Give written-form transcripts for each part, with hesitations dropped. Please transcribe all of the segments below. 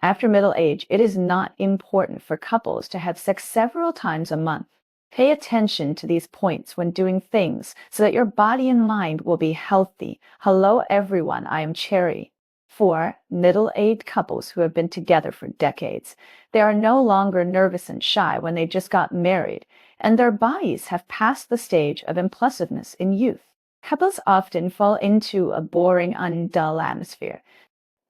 After middle age, it is not important for couples to have sex several times a month. Pay attention to these points when doing things so that your body and mind will be healthy. Hello everyone, I am Cherry. For middle-aged couples who have been together for decades, they are no longer nervous and shy when they just got married, and their bodies have passed the stage of impulsiveness in youth. Couples often fall into a boring and dull atmosphere.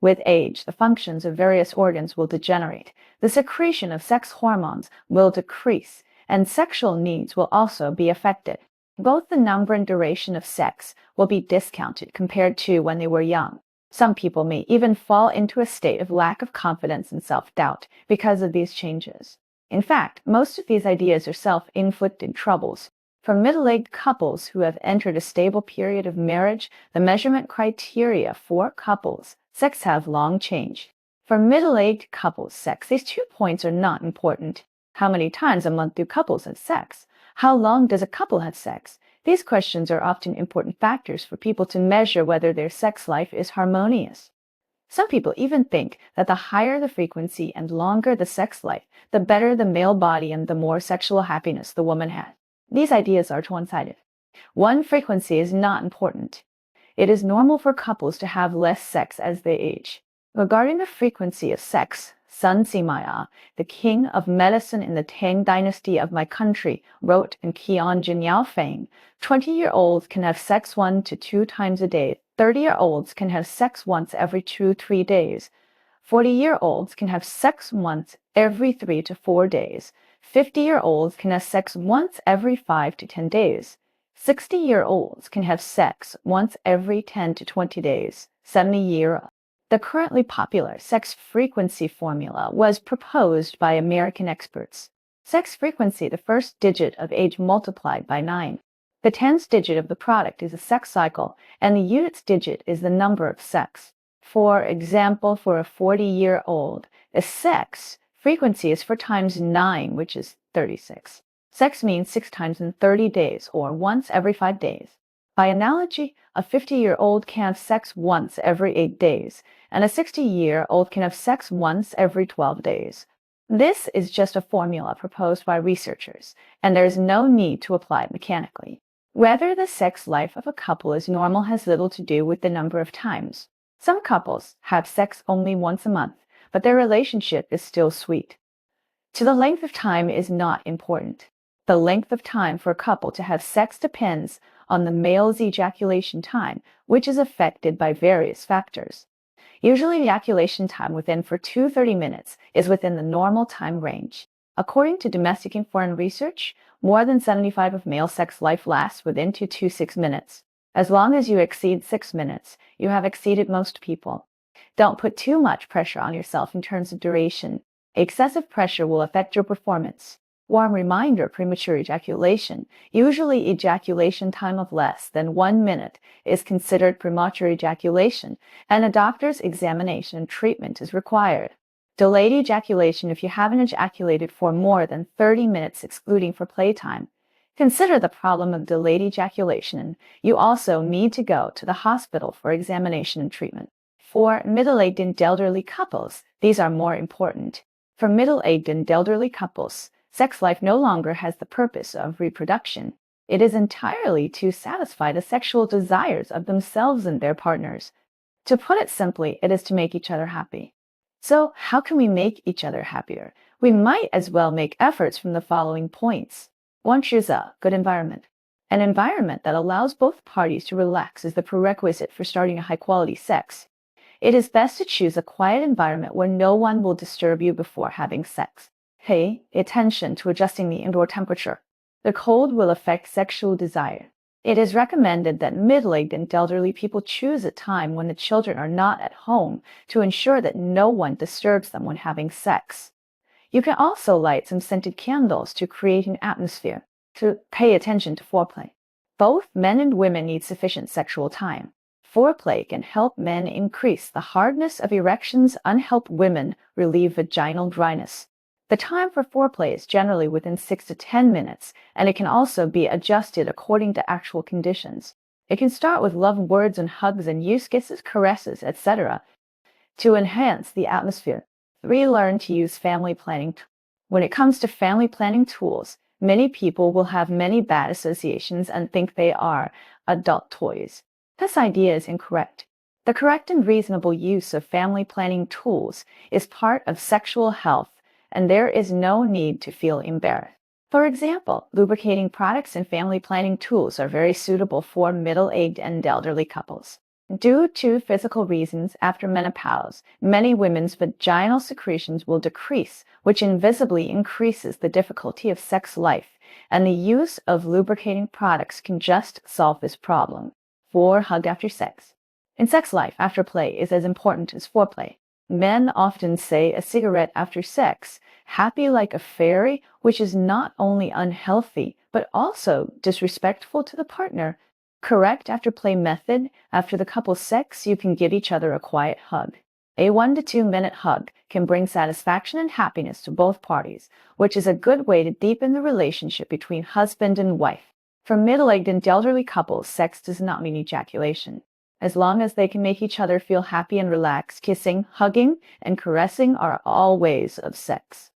With age, the functions of various organs will degenerate, the secretion of sex hormones will decrease, and sexual needs will also be affected. Both the number and duration of sex will be discounted compared to when they were young. Some people may even fall into a state of lack of confidence and self-doubt because of these changes. In fact, most of these ideas are self-inflicted troubles. For middle-aged couples who have entered a stable period of marriage, the measurement criteria for couples sex have long changed. For middle-aged couples sex, these 2 points are not important. How many times a month do couples have sex? How long does a couple have sex? These questions are often important factors for people to measure whether their sex life is harmonious. Some people even think that the higher the frequency and longer the sex life, the better the male body and the more sexual happiness the woman has. These ideas are one-sided. One frequency is not important. It is normal for couples to have less sex as they age. Regarding the frequency of sex, Sun Sima, the king of medicine in the Tang dynasty of my country, wrote in Qian Jinyao Feng, 20-year-olds can have sex 1 to 2 times a day, 30-year-olds can have sex once every 2-3 days, 40-year-olds can have sex once every 3 to 4 days, 50-year-olds can have sex once every 5 to 10 days, 60-year-olds can have sex once every 10 to 20 days, 70-year-olds. The currently popular sex frequency formula was proposed by American experts. Sex frequency, the first digit of age multiplied by 9. The tens digit of the product is a sex cycle, and the units digit is the number of sex. For example, for a 40-year-old, the sex frequency is 4 times 9, which is 36. Sex means 6 times in 30 days, or once every 5 days. By analogy, a 50-year-old can have sex once every 8 days, and a 60-year-old can have sex once every 12 days. This is just a formula proposed by researchers, and there is no need to apply it mechanically. Whether the sex life of a couple is normal has little to do with the number of times. Some couples have sex only once a month, but their relationship is still sweet. The length of time is not important. The length of time for a couple to have sex depends on the male's ejaculation time, which is affected by various factors. Usually, ejaculation time within 4 to 30 minutes is within the normal time range. According to domestic and foreign research, more than 75% of male sex life lasts within 2 to 6 minutes. As long as you exceed 6 minutes, you have exceeded most people. Don't put too much pressure on yourself in terms of duration. Excessive pressure will affect your performance. Warm reminder, premature ejaculation. Usually ejaculation time of less than 1 minute is considered premature ejaculation, and a doctor's examination and treatment is required. Delayed ejaculation if you haven't ejaculated for more than 30 minutes excluding for playtime. Consider the problem of delayed ejaculation. You also need to go to the hospital for examination and treatment. For middle-aged and elderly couples, these are more important. For middle-aged and elderly couples, sex life no longer has the purpose of reproduction. It is entirely to satisfy the sexual desires of themselves and their partners. To put it simply, it is to make each other happy. So, how can we make each other happier? We might as well make efforts from the following points. 1. Choose a good environment. An environment that allows both parties to relax is the prerequisite for starting a high-quality sex. It is best to choose a quiet environment where no one will disturb you before having sex. Pay attention to adjusting the indoor temperature. The cold will affect sexual desire. It is recommended that middle-aged and elderly people choose a time when the children are not at home to ensure that no one disturbs them when having sex. You can also light some scented candles to create an atmosphere. To pay attention to foreplay. Both men and women need sufficient sexual time. Foreplay can help men increase the hardness of erections and help women relieve vaginal dryness. The time for foreplay is generally within 6 to 10 minutes, and it can also be adjusted according to actual conditions. It can start with love words and hugs and use kisses, caresses, etc. to enhance the atmosphere. 3. Learn to use family planning. When it comes to family planning tools, many people will have many bad associations and think they are adult toys. This idea is incorrect. The correct and reasonable use of family planning tools is part of sexual health, and there is no need to feel embarrassed. For example, lubricating products and family planning tools are very suitable for middle-aged and elderly couples. Due to physical reasons after menopause, many women's vaginal secretions will decrease, which invisibly increases the difficulty of sex life, and the use of lubricating products can just solve this problem. 4. Hug after sex. In sex life, after play is as important as foreplay. Men often say a cigarette after sex, happy like a fairy, which is not only unhealthy, but also disrespectful to the partner. Correct after play method: after the couple's sex, you can give each other a quiet hug. A 1 to 2 minute hug can bring satisfaction and happiness to both parties, which is a good way to deepen the relationship between husband and wife. For middle-aged and elderly couples, sex does not mean ejaculation. As long as they can make each other feel happy and relaxed, kissing, hugging, and caressing are all ways of sex.